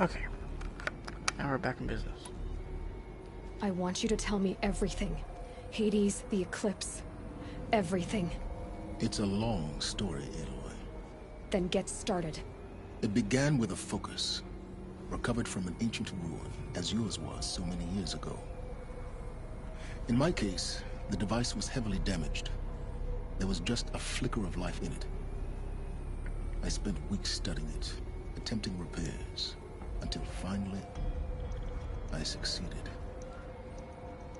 Okay. Now we're back in business. I want you to tell me everything. Hades, the eclipse, everything. It's a long story, Aloy. Then get started. It began with a focus, recovered from an ancient ruin, as yours was so many years ago. In my case, the device was heavily damaged. There was just a flicker of life in it. I spent weeks studying it, attempting repairs, until finally, I succeeded.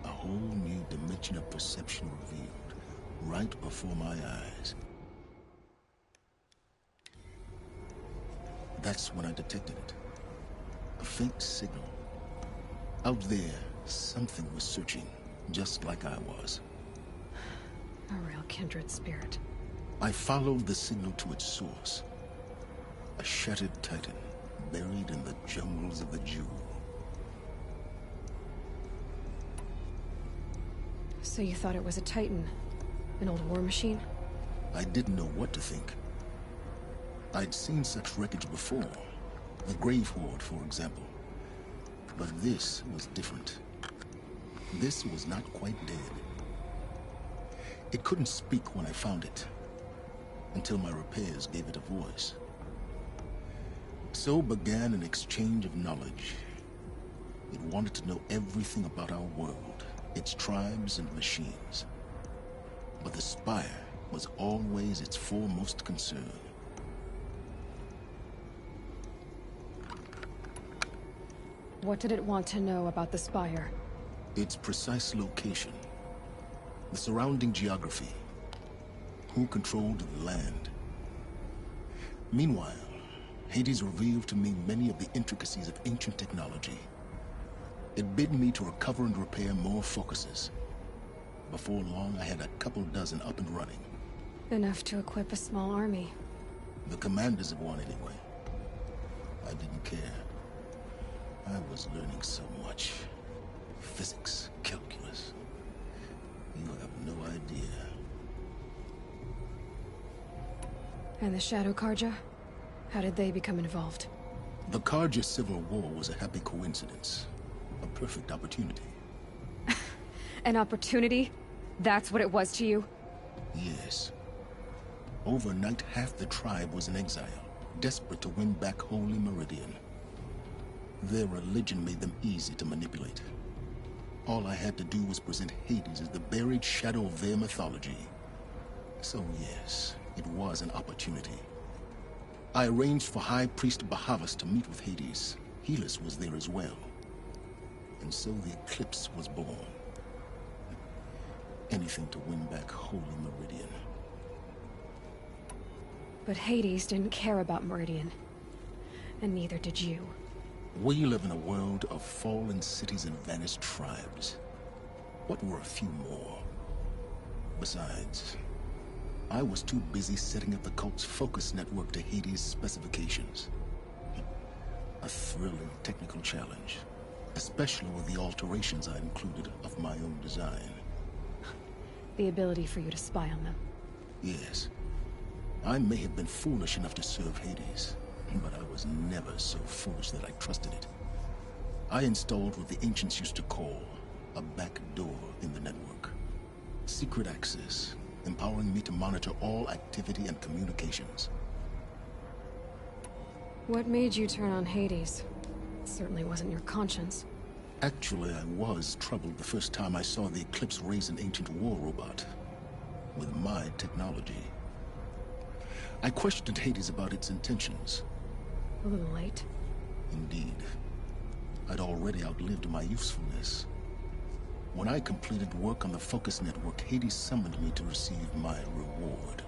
A whole new dimension of perception revealed, right before my eyes. That's when I detected it. A faint signal. Out there, something was searching, just like I was. A real kindred spirit. I followed the signal to its source. A shattered titan, buried in the jungles of the Jewel. So you thought it was a titan? An old war machine? I didn't know what to think. I'd seen such wreckage before. The Grave Horde, for example. But this was different. This was not quite dead. It couldn't speak when I found it, until my repairs gave it a voice. So began an exchange of knowledge. It wanted to know everything about our world, its tribes and machines. But the Spire was always its foremost concern. What did it want to know about the Spire? Its precise location, the surrounding geography, who controlled the land. Meanwhile, Hades revealed to me many of the intricacies of ancient technology. It bid me to recover and repair more focuses. Before long, I had a couple dozen up and running. Enough to equip a small army. The commanders of one, anyway. I didn't care. I was learning so much. Physics, calculus. You have no idea. And the Shadow Karja? How did they become involved? The Karja Civil War was a happy coincidence. A perfect opportunity. An opportunity? That's what it was to you? Yes. Overnight, half the tribe was in exile, desperate to win back Holy Meridian. Their religion made them easy to manipulate. All I had to do was present Hades as the buried shadow of their mythology. So yes, it was an opportunity. I arranged for High Priest Bahavas to meet with Hades. Helis was there as well. And so the eclipse was born. Anything to win back Holy Meridian. But Hades didn't care about Meridian. And neither did you. We live in a world of fallen cities and vanished tribes. What were a few more? Besides, I was too busy setting up the cult's focus network to Hades' specifications. A thrilling technical challenge, especially with the alterations I included of my own design. The ability for you to spy on them. Yes. I may have been foolish enough to serve Hades, but I was never so foolish that I trusted it. I installed what the ancients used to call a back door in the network. Secret access, empowering me to monitor all activity and communications. What made you turn on Hades? It certainly wasn't your conscience. Actually, I was troubled the first time I saw the Eclipse raise an ancient war robot. With my technology. I questioned Hades about its intentions. A little late. Indeed. I'd already outlived my usefulness. When I completed work on the Focus Network, Hades summoned me to receive my reward.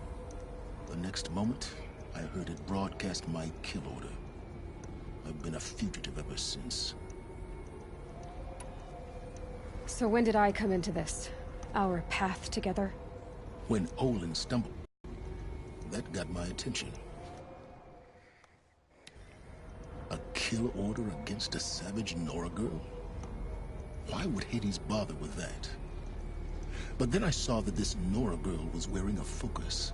The next moment, I heard it broadcast my kill order. I've been a fugitive ever since. So when did I come into this? Our path together? When Olin stumbled, that got my attention. A kill order against a savage Nora girl? Why would Hades bother with that? But then I saw that this Nora girl was wearing a focus,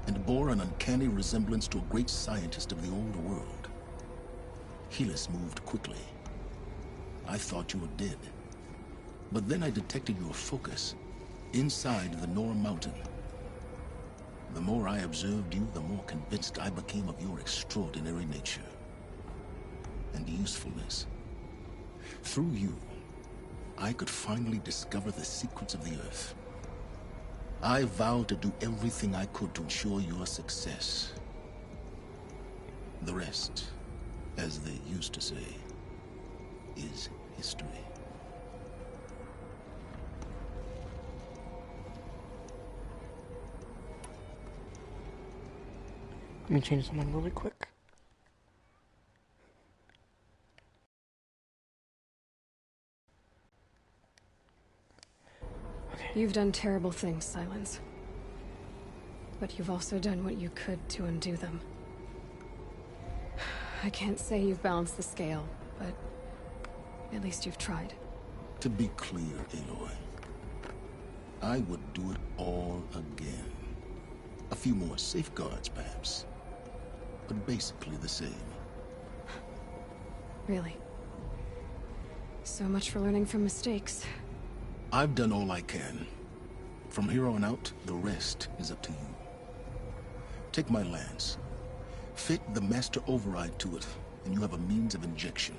and bore an uncanny resemblance to a great scientist of the old world. Helis moved quickly. I thought you were dead. But then I detected your focus inside the Nor Mountain. The more I observed you, the more convinced I became of your extraordinary nature and usefulness. Through you, I could finally discover the secrets of the Earth. I vowed to do everything I could to ensure your success. The rest, as they used to say, is history. Let me change something really quick. You've done terrible things, Silence. But you've also done what you could to undo them. I can't say you've balanced the scale, but at least you've tried. To be clear, Aloy, I would do it all again. A few more safeguards, perhaps, but basically the same. Really? So much for learning from mistakes. I've done all I can. From here on out, the rest is up to you. Take my lance. Fit the master override to it, and you have a means of injection.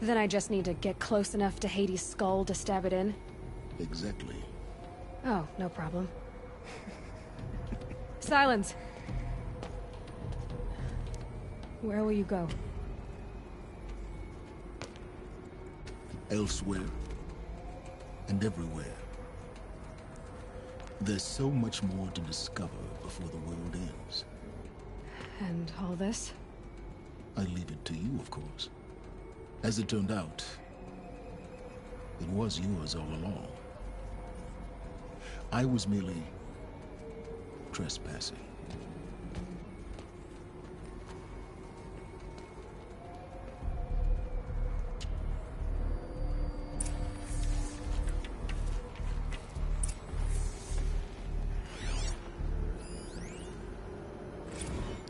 Then I just need to get close enough to Hades' skull to stab it in? Exactly. Oh, no problem. Silence! Where will you go? Elsewhere. And everywhere. There's so much more to discover before the world ends. And all this? I leave it to you, of course. As it turned out, it was yours all along. I was merely trespassing.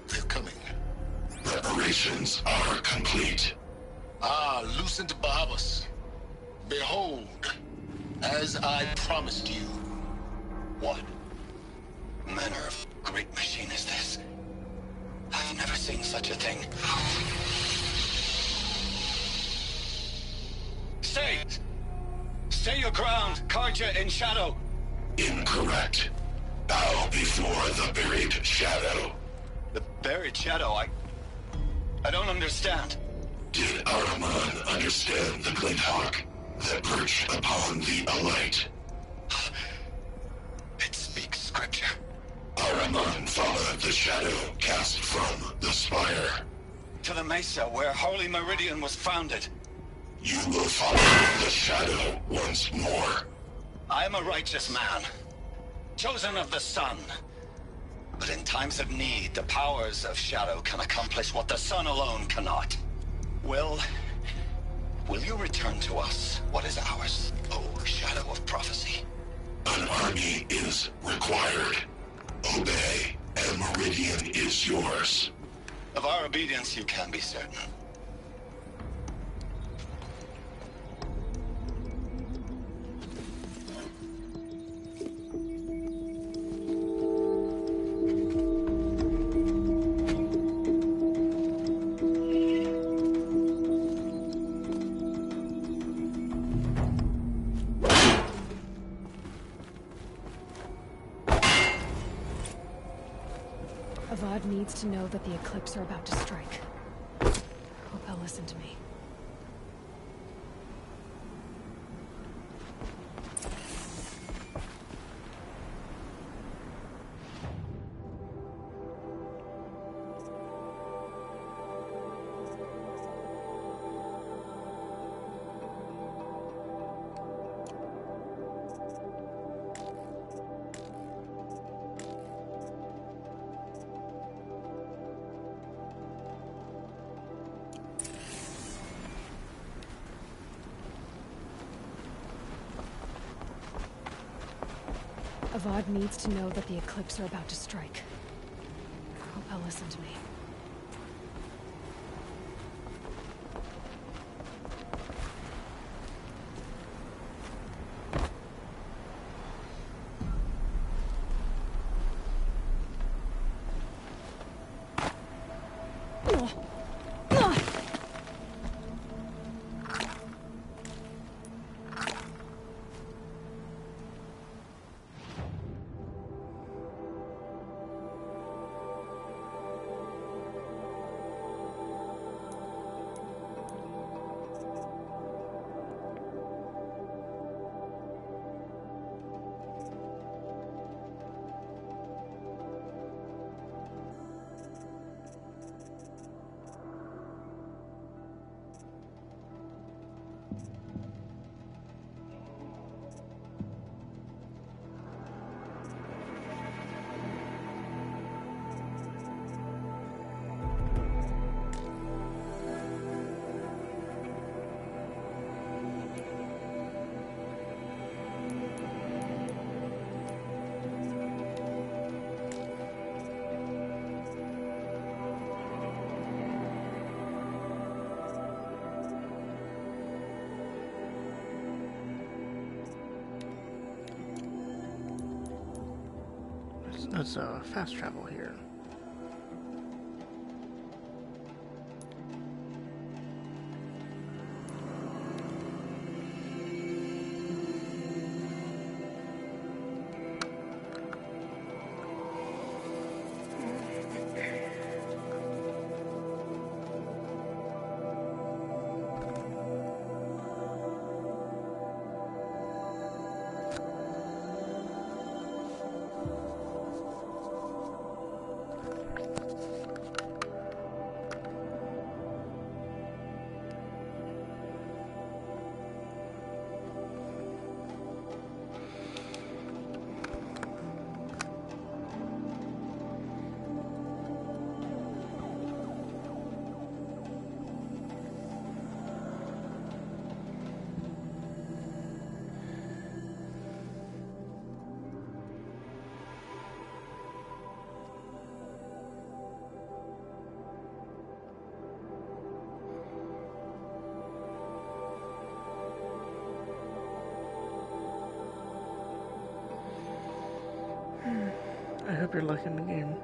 They're coming. Preparations are complete. Ah, Lucent Barbus. Behold, as I promised you. What manner of great machine is this? I've never seen such a thing. Stay! Stay your ground, Karja in shadow! Incorrect. Bow before the buried shadow. The buried shadow? I don't understand. Did Ahriman understand the glint hawk that perched upon the alight? It speaks scripture. Ahriman followed the shadow cast from the spire. To the mesa where Holy Meridian was founded. You will follow the shadow once more. I am a righteous man, chosen of the sun. But in times of need, the powers of shadow can accomplish what the sun alone cannot. Will you return to us what is ours, O Shadow of Prophecy? An army is required. Obey, and Meridian is yours. Of our obedience you can be certain. Avad needs to know that the Eclipse are about to strike. Hope he'll listen to me. Avad needs to know that the Eclipse are about to strike. Hope he'll listen to me. let's fast travel here. I hope you're liking the game.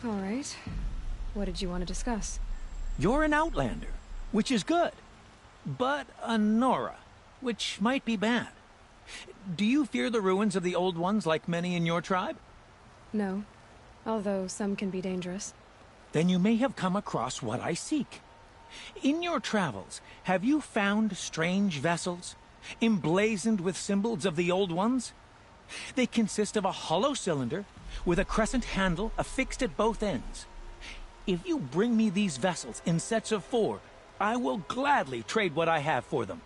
All right. What did you want to discuss? You're an outlander, which is good. But a Nora, which might be bad. Do you fear the ruins of the old ones like many in your tribe? No. Although some can be dangerous. Then you may have come across what I seek. In your travels, have you found strange vessels, emblazoned with symbols of the old ones? They consist of a hollow cylinder with a crescent handle affixed at both ends. If you bring me these vessels in sets of 4, I will gladly trade what I have for them.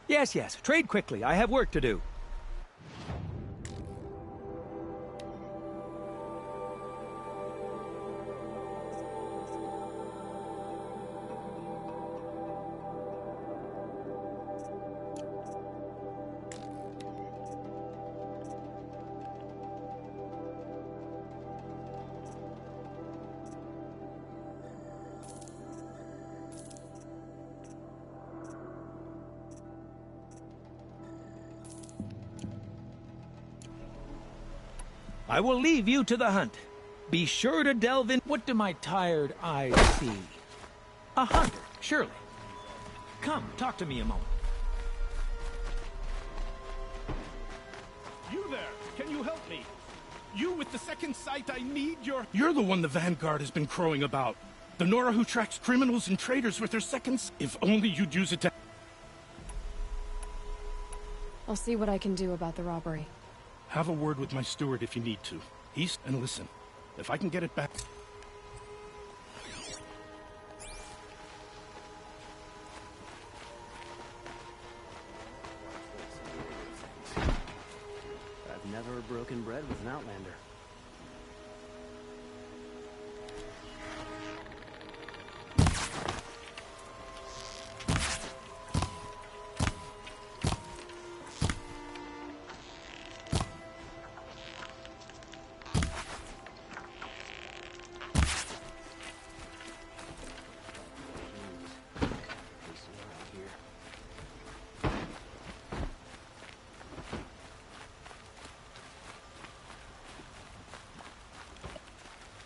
Yes, trade quickly. I have work to do. I will leave you to the hunt. Be sure to delve in. What do my tired eyes see? A hunter, surely. Come, talk to me a moment. You there! Can you help me? You with the second sight, I need your... You're the one the Vanguard has been crowing about. The Nora who tracks criminals and traitors with her seconds. If only you'd use it to... I'll see what I can do about the robbery. Have a word with my steward if you need to. And listen, if I can get it back... I've never broken bread with an outlander.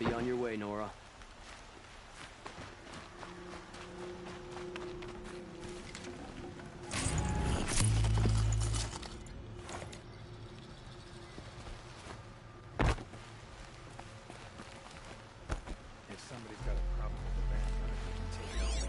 Be on your way, Nora. If somebody's got a problem with the Vanguard, we can take it out.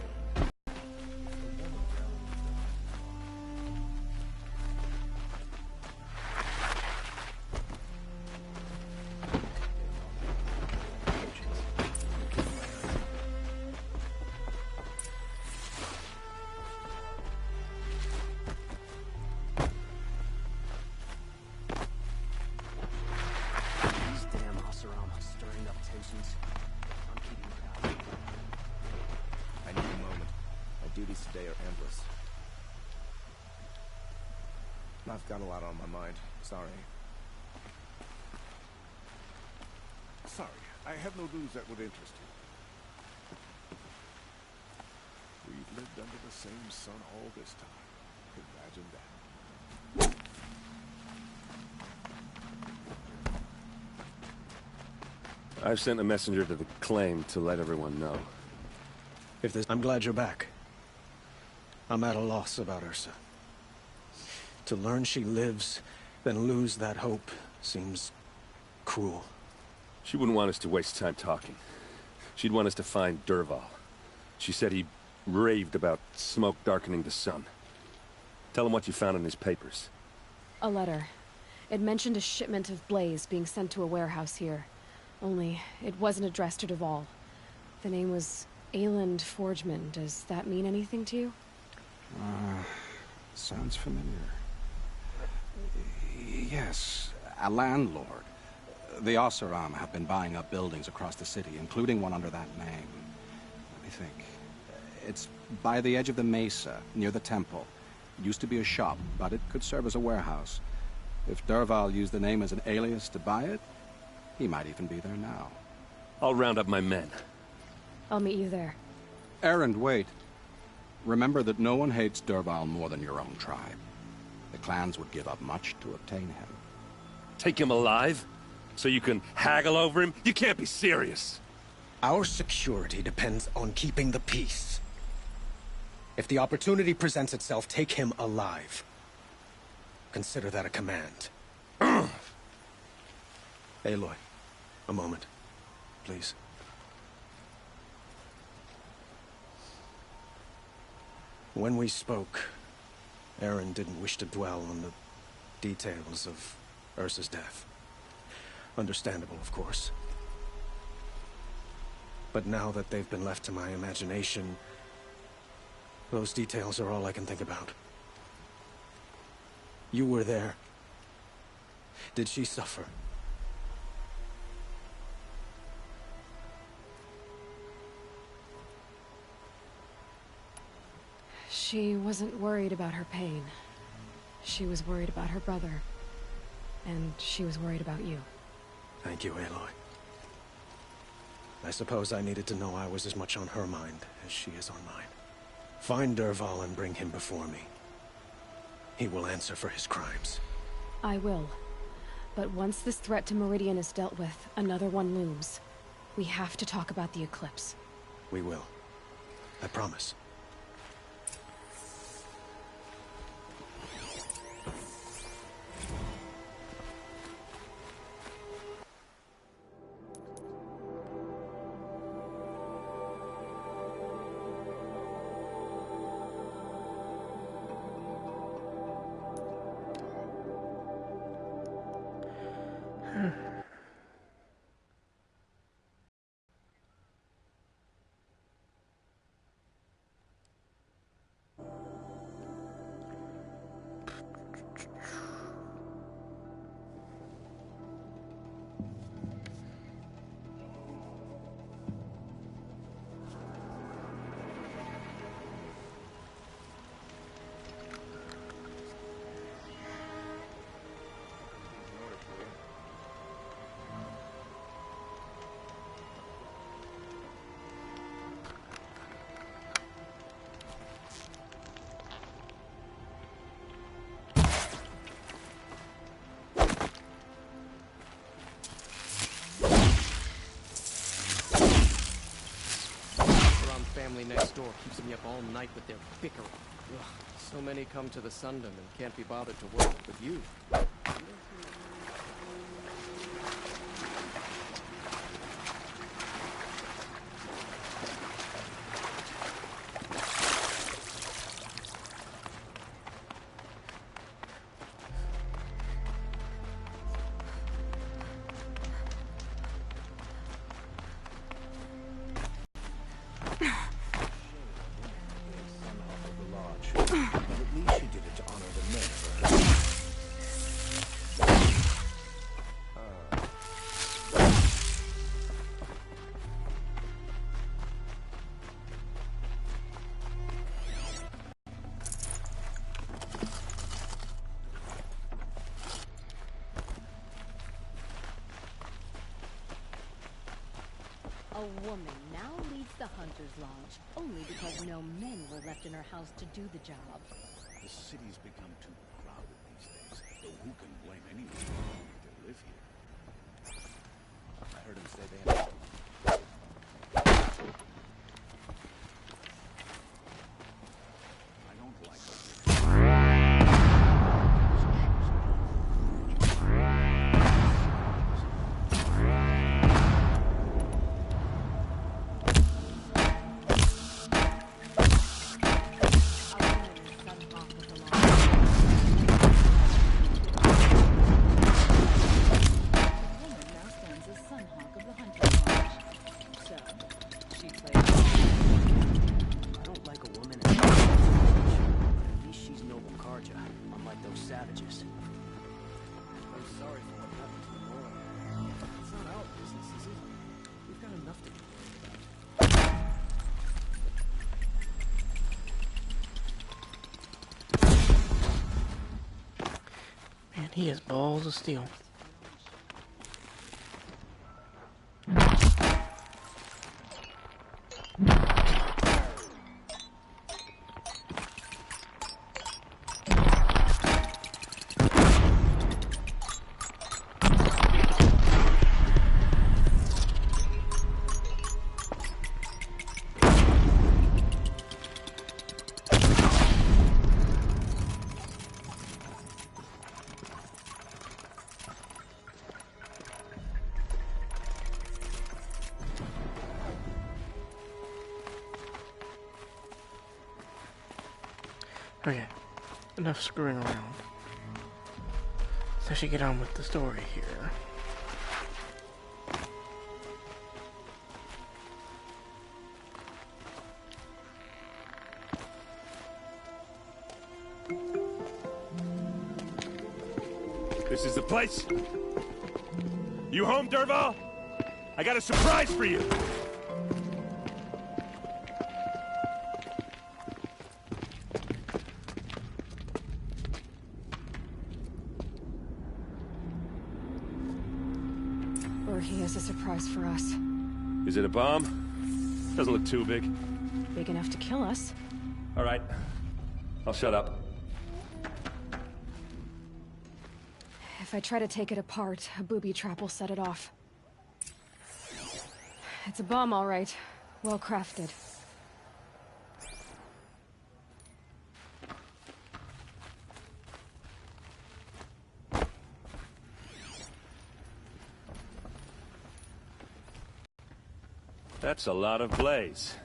These damn Osaramas stirring up tensions. I'm keeping it out. I need a moment. My duties today are endless. I've got a lot on my mind. Sorry. Sorry, I have no news that would interest you. We've lived under the same sun all this time. Imagine that. I've sent a messenger to the claim to let everyone know. I'm glad you're back. I'm at a loss about Ursa. To learn she lives, then lose that hope, seems cruel. She wouldn't want us to waste time talking. She'd want us to find Dervahl. She said he raved about smoke darkening the sun. Tell him what you found in his papers. A letter. It mentioned a shipment of blaze being sent to a warehouse here. Only, it wasn't addressed to Dervahl. The name was Ayland Forgeman. Does that mean anything to you? Sounds familiar. Yes, a landlord. The Oseram have been buying up buildings across the city, including one under that name. Let me think. It's by the edge of the mesa, near the temple. It used to be a shop, but it could serve as a warehouse. If Dervahl used the name as an alias to buy it, he might even be there now. I'll round up my men. I'll meet you there. Erend, wait. Remember that no one hates Dervahl more than your own tribe. The clans would give up much to obtain him. Take him alive? So you can haggle over him? You can't be serious. Our security depends on keeping the peace. If the opportunity presents itself, take him alive. Consider that a command. Aloy, a moment, please. When we spoke, Aaron didn't wish to dwell on the details of Ursa's death. Understandable, of course. But now that they've been left to my imagination, those details are all I can think about. You were there. Did she suffer? She wasn't worried about her pain. She was worried about her brother. And she was worried about you. Thank you, Aloy. I suppose I needed to know I was as much on her mind as she is on mine. Find Dervahl and bring him before me. He will answer for his crimes. I will. But once this threat to Meridian is dealt with, another one looms. We have to talk about the eclipse. We will. I promise. family next door keeps me up all night with their bickering. Ugh, so many come to the Sundom and can't be bothered to work with you. A woman now leads the Hunter's Lodge, only because no men were left in her house to do the job. The city's become too crowded these days, though who can blame anyone to live here? I heard him say they had... I don't like Man, he has balls of steel. Okay, enough screwing around. Let's actually get on with the story here. This is the place? You home, Dervahl? I got a surprise for you! Or he has a surprise for us. Is it a bomb? Doesn't look too big. Big enough to kill us. All right. I'll shut up. If I try to take it apart, a booby trap will set it off. It's a bomb, all right. Well crafted. That's a lot of blaze.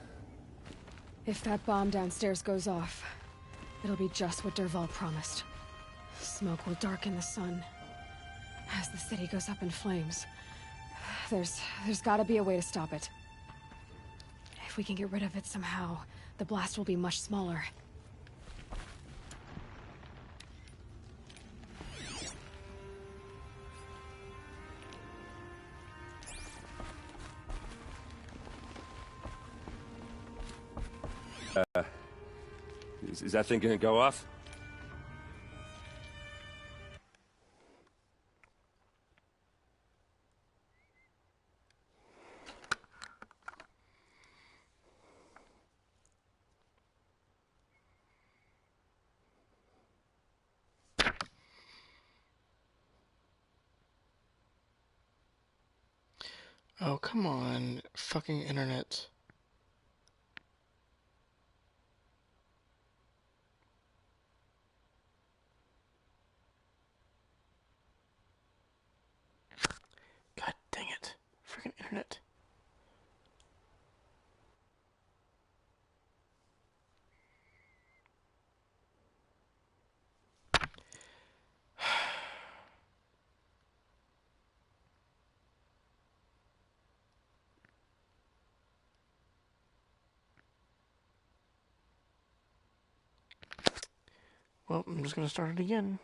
If that bomb downstairs goes off, it'll be just what Dervahl promised. Smoke will darken the sun. As the city goes up in flames, there's gotta be a way to stop it. If we can get rid of it somehow, the blast will be much smaller. Is that thing gonna go off? Oh, come on, fucking internet. Well, I'm just gonna start it again.